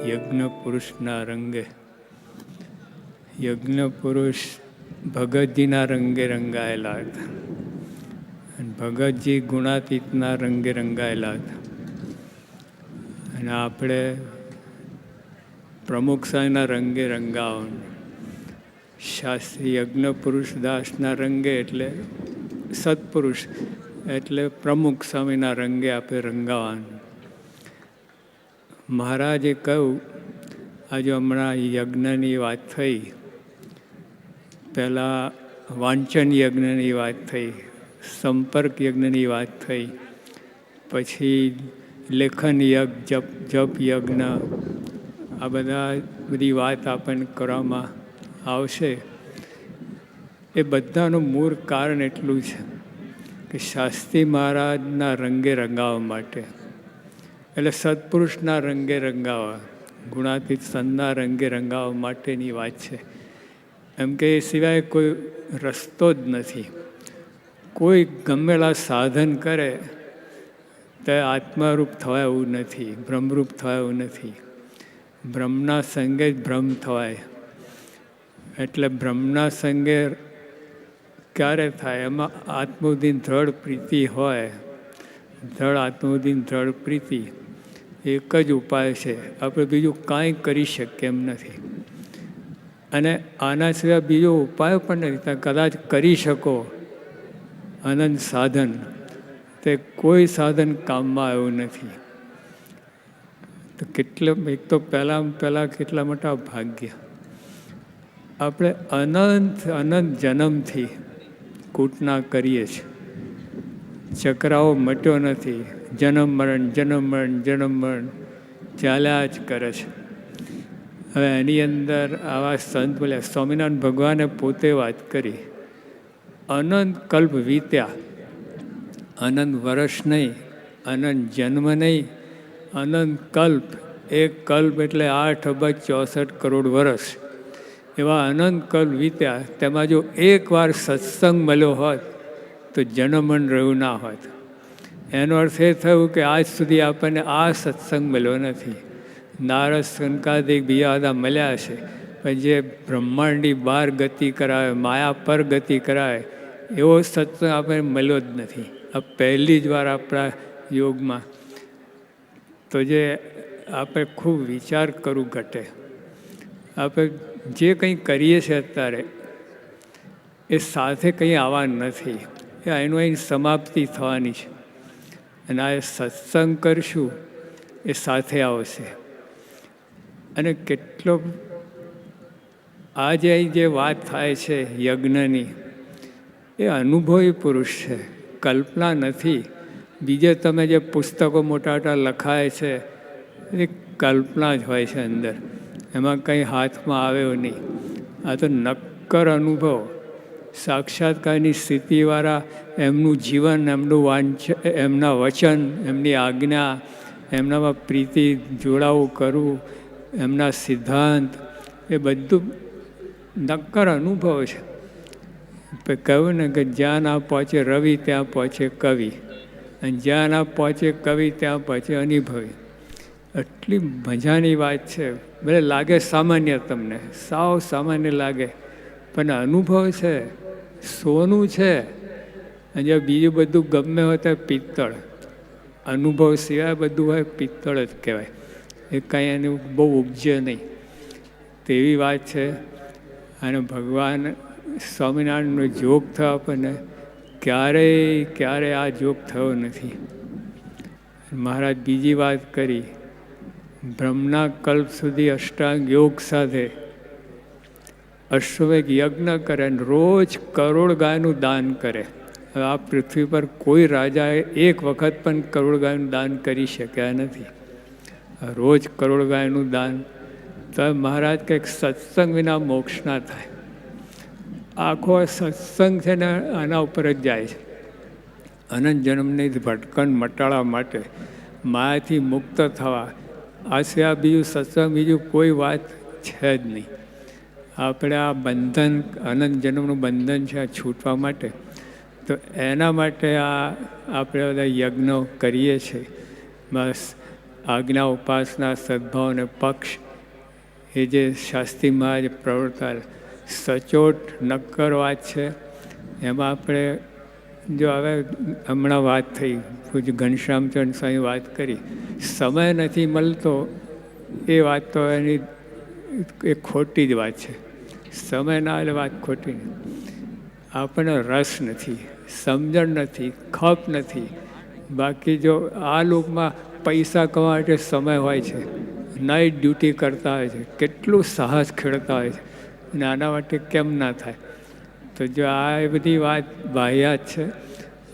યજ્ઞ પુરુષના રંગે. યજ્ઞ પુરુષ ભગતજીના રંગે રંગાયેલા હતા અને ભગતજી ગુણાતીતના રંગે રંગાયેલા હતા. અને આપણે પ્રમુખ સ્વામીના રંગે રંગાવાનું. શાસ્ત્રી યજ્ઞ પુરુષ દાસના રંગે એટલે સત્પુરુષ એટલે પ્રમુખ સ્વામીના રંગે આપણે રંગાવાનું. મહારાજે કહ્યું, આજે હમણાં યજ્ઞની વાત થઈ, પહેલાં વાંચન યજ્ઞની વાત થઈ, સંપર્ક યજ્ઞની વાત થઈ, પછી લેખન યજ્ઞ, જપ યજ્ઞ, આ બધી વાત આપણને કરવામાં આવશે. એ બધાનું મૂળ કારણ એટલું છે કે શાસ્ત્રી મહારાજના રંગે રંગાવવા માટે, એટલે સત્પુરુષના રંગે રંગાવવા, ગુણાતીત સંતના રંગે રંગાવવા માટેની વાત છે. એમ કે એ સિવાય કોઈ રસ્તો જ નથી. કોઈ ગમેલા સાધન કરે તો આત્મારૂપ થવાય એવું નથી, બ્રહ્મરૂપ થવાય એવું નથી. બ્રહ્મના સંગે જ બ્રહ્મ થવાય. એટલે બ્રહ્મના સંગે ક્યારે થાય? એમાં આત્મબુદ્ધિની દ્રઢ પ્રીતિ હોય. દ્રઢ આત્મબુદ્ધિની દ્રઢ પ્રીતિ એક જ ઉપાય છે. આપણે બીજું કાંઈ કરી શકીએ એમ નથી. અને આના સિવાય બીજો ઉપાય પણ નથી. કદાચ કરી શકો અનંત સાધન, તે કોઈ સાધન કામમાં આવ્યું નથી. તો એક તો પહેલાં કેટલા મોટા ભાગ્ય. આપણે અનંત જન્મથી કૂટના કરીએ છીએ. ચક્રાઓ મટ્યો નથી. જન્મ મરણ ચાલ્યા જ કરે છે. હવે એની અંદર આવા સંત બોલ્યા, સ્વામિનારાયણ ભગવાને પોતે વાત કરી, અનંત કલ્પ વીત્યા. અનંત વર્ષ નહીં, અનંત જન્મ નહીં, અનંત કલ્પ. એક કલ્પ એટલે 8,64 કરોડ વર્ષ. એવા અનંત કલ્પ વીત્યા. તેમાં જો એકવાર સત્સંગ મળ્યો હોત તો જન્મન રહ્યું ના હોત. એનો અર્થ એ થયું કે આજ સુધી આપણને આ સત્સંગ મળ્યો નથી. નારદ સંકાદિક બીજા બધા મળ્યા છે, પણ જે બ્રહ્માંડની બહાર ગતિ કરાવે, માયા પર ગતિ કરાવે, એવો સત્સંગ આપણને મળ્યો જ નથી. આ પહેલી જ વાર આપણા યોગમાં. તો જે આપણે ખૂબ વિચાર કરવું ઘટે. આપણે જે કંઈ કરીએ છીએ અત્યારે એ સાથે કંઈ આવવાનું નથી. એ એનું અહીં સમાપ્તિ થવાની છે. અને આ સત્સંગ કરશું એ સાથે આવશે. અને કેટલો આજે અહીં જે વાત થાય છે યજ્ઞની, એ અનુભવી પુરુષ છે, કલ્પના નથી. બીજે તમે જે પુસ્તકો મોટા મોટા લખાય છે એ કલ્પના જ હોય છે અંદર. એમાં કંઈ હાથમાં આવ્યો નહીં. આ તો નક્કર અનુભવ. સાક્ષાત્કારની સ્થિતિવાળા એમનું જીવન, એમનું એમના વચન, એમની આજ્ઞા, એમનામાં પ્રીતિ જોડાવું કરવું, એમના સિદ્ધાંત, એ બધું નક્કર અનુભવ છે. કહ્યું ને કે જ્યાં ના પહોંચે રવિ ત્યાં પહોંચે કવિ, અને જ્યાં ના પહોંચે કવિ ત્યાં પહોંચે અનુભવી. એટલી મજાની વાત છે. ભલે લાગે સામાન્ય, તમને સાવ સામાન્ય લાગે, પણ અનુભવ છે, સોનું છે. અને જો બીજું બધું ગમે હોય તો પિત્તળ. અનુભવ સિવાય બધું હોય પિત્તળ જ કહેવાય. એ કાંઈ એનું બહુ ઉપજે નહીં તેવી વાત છે. અને ભગવાન સ્વામિનારાયણનો જોગ થયો આપણને ક્યારેય આ જોગ થયો નથી. મહારાજ બીજી વાત કરી, બ્રહ્મના કલ્પ સુધી અષ્ટાંગ યોગ સાથે અશ્વમેઘ યજ્ઞ કરે અને રોજ કરોડ ગાયનું દાન કરે. હવે આ પૃથ્વી પર કોઈ રાજાએ એક વખત પણ કરોડ ગાયનું દાન કરી શક્યા નથી. રોજ કરોડ ગાયનું દાન. તો મહારાજ કંઈક સત્સંગ વિના મોક્ષ ના થાય. આખો સત્સંગ છે ને આના ઉપર જ જાય છે. અનંત જન્મની ભટકણ મટાડવા માટે, માયાથી મુક્ત થવા, આ સિવાય બીજું સત્સંગ, બીજું કોઈ વાત છે જ નહીં. આપણે આ બંધન, અનંત જન્મનું બંધન છે આ છૂટવા માટે. તો એના માટે આ આપણે બધા યજ્ઞો કરીએ છીએ. બસ આજ્ઞા ઉપાસના સદભાવ અને પક્ષ એ જે શાસ્ત્રીમાં જે પ્રવર્તાલ સચોટ નક્કર વાત છે. એમાં આપણે જો હવે હમણાં વાત થઈ, પૂજ્ય ઘનશ્યામચંદ્ર સ્વામી વાત કરી, સમય નથી મળતો, એ વાત તો એની એ ખોટી જ વાત છે. સમય ના એટલે વાત ખોટી નહીં. આપણને રસ નથી, સમજણ નથી, ખપ નથી. બાકી જો આ લોકમાં પૈસા કમાવા માટે સમય હોય છે, નાઇટ ડ્યુટી કરતા હોય છે, કેટલું સાહસ ખેડતા હોય છે, અને આના માટે કેમ ના થાય? તો જો આ એ બધી વાત બાહ્યાત છે.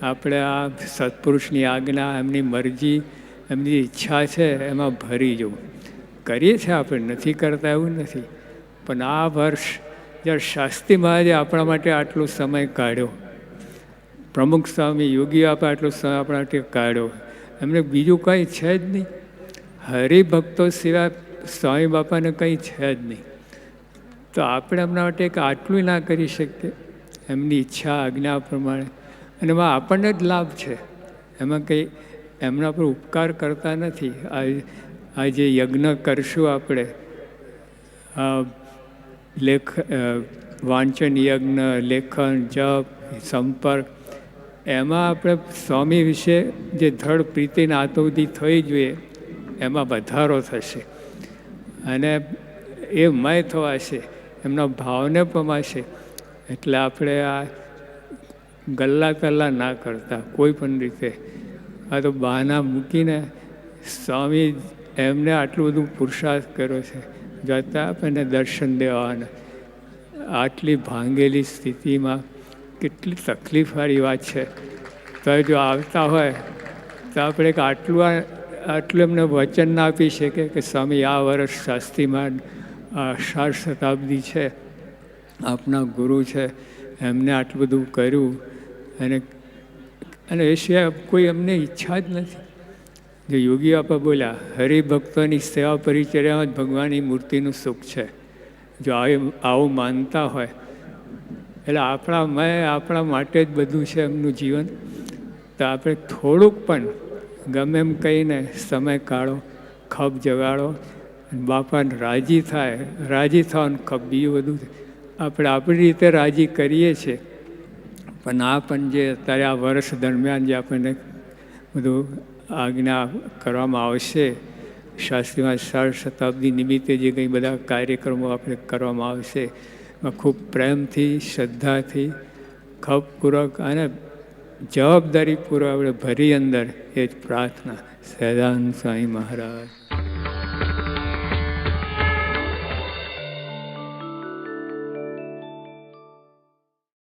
આપણે આ સત્પુરુષની આજ્ઞા, એમની મરજી, એમની ઈચ્છા છે એમાં ભરી જવું. કરીએ છીએ આપણે, નથી કરતા એવું નથી. પણ આ વર્ષ જ્યારે શાસ્ત્રી મહારાજે આપણા માટે આટલો સમય કાઢ્યો, પ્રમુખ સ્વામી યોગી આપે આટલો સમય આપણા માટે કાઢ્યો, એમને બીજું કંઈ છે જ નહીં. હરિભક્તો સિવાય સ્વામી બાપાને કંઈ છે જ નહીં. તો આપણે એમના માટે આટલું ના કરી શકીએ એમની ઈચ્છા આજ્ઞા પ્રમાણે? અને એમાં આપણને જ લાભ છે, એમાં કંઈ એમના પર ઉપકાર કરતા નથી. આ જે યજ્ઞ કરશું આપણે, વાંચન યજ્ઞ, લેખન, જપ, સંપર્ક, એમાં આપણે સ્વામી વિશે જે દ્રઢ પ્રીતિને આતોદી થવી જોઈએ એમાં વધારો થશે. અને એ મય થવાશે, એમના ભાવને પમાશે. એટલે આપણે આ ગલ્લા તલ્લા ના કરતા કોઈ પણ રીતે. આ તો બહાના મૂકીને સ્વામી એમને આટલું બધું પુરુષાર્થ કર્યો છે, જતા આપણને દર્શન દેવાના. આટલી ભાંગેલી સ્થિતિમાં કેટલી તકલીફવાળી વાત છે. તો જો આવતા હોય તો આપણે આટલું એમને વચન ના આપી શકીએ કે સ્વામી આ વર્ષ શાસ્ત્રીમાં 18 શતાબ્દી છે, આપના ગુરુ છે, એમને આટલું બધું કર્યું, અને એ સિવાય કોઈ એમને ઈચ્છા જ નથી. જો યોગી આપા બોલ્યા, હરિભક્તોની સેવા પરિચર્યામાં જ ભગવાનની મૂર્તિનું સુખ છે. જો આવું માનતા હોય એટલે આપણા માટે જ બધું છે એમનું જીવન. તો આપણે થોડુંક પણ ગમે એમ કહીને સમય કાઢો, ખપ જગાડો, બાપાને રાજી થવાનું ખપ. બીજું બધું આપણે આપણી રીતે રાજી કરીએ છીએ. પણ આ પણ જે અત્યારે આ વર્ષ દરમિયાન જે આપણને બધું આજ્ઞા કરવામાં આવશે, શાસ્ત્રીમાં 18 શતાબ્દી નિમિત્તે જે કંઈ બધા કાર્યક્રમો આપણે કરવામાં આવશે, એમાં ખૂબ પ્રેમથી, શ્રદ્ધાથી, ખપપૂર્વક અને જવાબદારીપૂર્વક આપણે ભરી અંદર એ જ પ્રાર્થના. સહજાનંદ સ્વામી મહારાજ.